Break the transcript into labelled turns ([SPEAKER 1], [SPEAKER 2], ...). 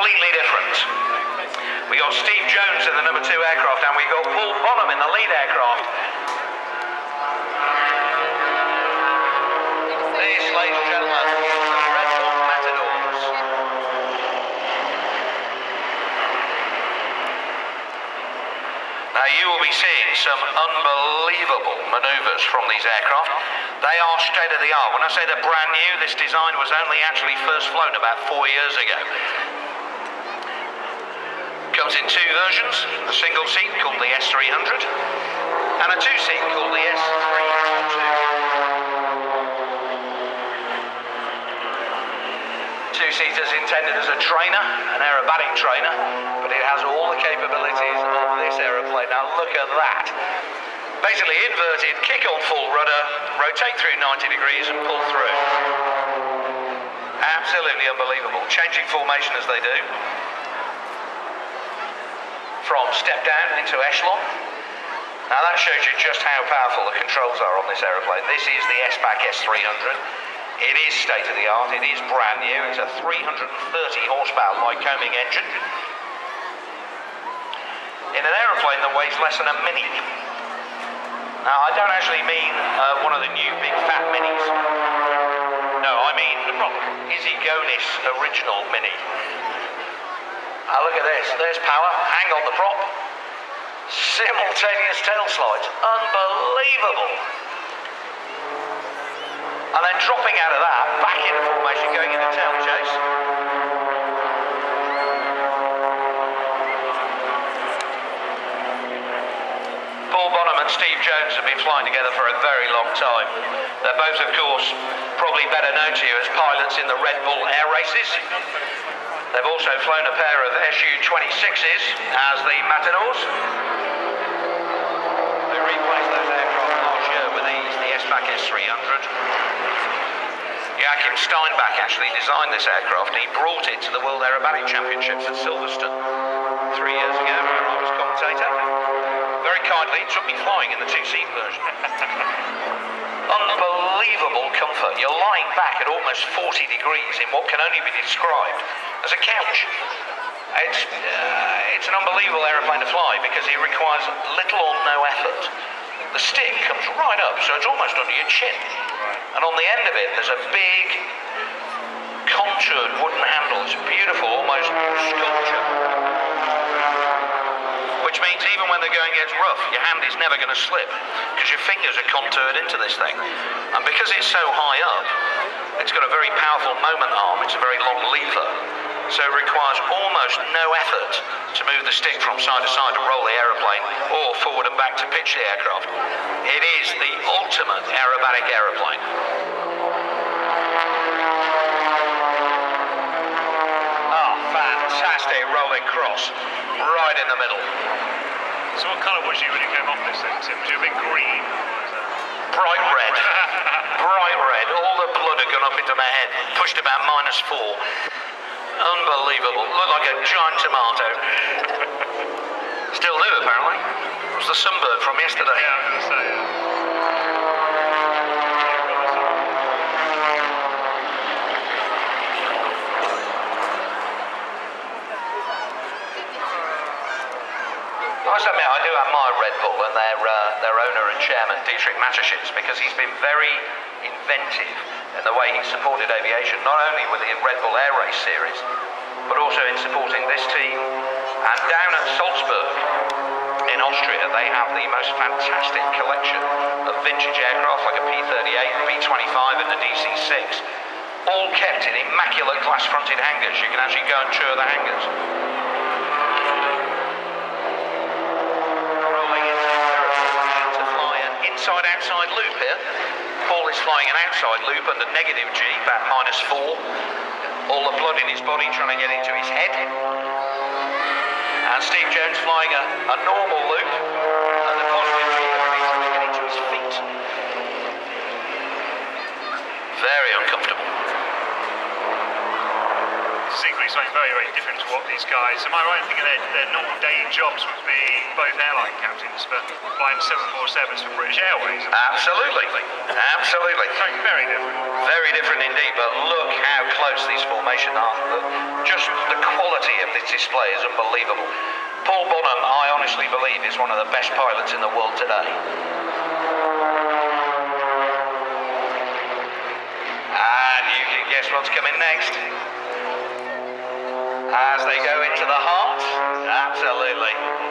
[SPEAKER 1] completely different. We got Steve Jones in the number 2 aircraft, and we got Paul Bonham in the lead aircraft. This, ladies and gentlemen, is the Red Bull Matadors. Now you will be seeing some unbelievable manoeuvres from these aircraft. They are state of the art. When I say they're brand new, this design was only actually first flown about 4 years ago. Comes in 2 versions, a single seat called the S300 and a 2-seat called the S302. 2-seaters intended as a trainer, an aerobatic trainer, but it has all the capabilities of this aeroplane. Now look at that. Basically inverted, kick on full rudder, rotate through 90 degrees and pull through. Absolutely unbelievable. Changing formation as they do. From step down into echelon. Now that shows you just how powerful the controls are on this aeroplane. This is the S-Pac S300. It is state of the art, it is brand new. It's a 330 horsepower Lycoming engine. In an aeroplane that weighs less than a mini. Now I don't actually mean one of the new big fat minis. No, I mean the Izzy Gonis original mini. Look at this, there's power, hang on the prop. Simultaneous tail slides, unbelievable. And then dropping out of that, back into formation, going into tail chase. Paul Bonham and Steve Jones have been flying together for a very long time. They're both, of course, probably better known to you as pilots in the Red Bull air races. They've also flown a pair of Su-26s as the Matadors. They replaced those aircraft last year with these, the S-Pac S300. Joachim Steinbach actually designed this aircraft. He brought it to the World Aerobatic Championships at Silverstone 3 years ago where I was commentator. Very kindly took me flying in the 2-seat version. Unbelievable comfort. You're lying back at almost 40 degrees in what can only be described as a couch. It's an unbelievable aeroplane to fly because it requires little or no effort. The stick comes right up, so it's almost under your chin. And on the end of it, there's a big, contoured wooden handle. It's beautiful, almost sculpture. Which means even when the going gets rough, your hand is never going to slip because your fingers are contoured into this thing. And because it's so high up, it's got a very powerful moment arm. It's a very long lever. So it requires almost no effort to move the stick from side to side to roll the aeroplane or forward and back to pitch the aircraft. It is the ultimate aerobatic aeroplane. Oh, fantastic rolling cross. Right in the middle.
[SPEAKER 2] So what colour was you when you came off this thing, Tim? Was you a bit green?
[SPEAKER 1] Bright red. Bright red. All the blood had gone up into my head. Pushed about -4. Unbelievable. Looked like a giant tomato. Still new, apparently. It was the sunbird from yesterday.
[SPEAKER 2] Yeah, I was going to say, yeah.
[SPEAKER 1] I must admit, I do admire Red Bull and their owner and chairman, Dietrich Mateschitz, because he's been very inventive in the way he's supported aviation, not only with the Red Bull Air Race series, but also in supporting this team. And down at Salzburg in Austria, they have the most fantastic collection of vintage aircraft like a P-38, the P-25 and the DC-6, all kept in immaculate glass-fronted hangars. You can actually go and tour the hangars. Inside-outside loop here. Paul is flying an outside loop under negative G, about -4. All the blood in his body trying to get into his head. And Steve Jones flying a normal loop under positive G, trying to get into his feet. Very uncomfortable.
[SPEAKER 2] Secretly something very, very different to what these guys, am I right in thinking their normal day jobs would be both airline captains, but flying 747s for British Airways?
[SPEAKER 1] Absolutely. Absolutely.
[SPEAKER 2] Something very different.
[SPEAKER 1] Very different indeed, but look how close these formations are. Just the quality of display is unbelievable. Paul Bonham, I honestly believe, is one of the best pilots in the world today. And you can guess what's coming next. As they go into the heart, absolutely.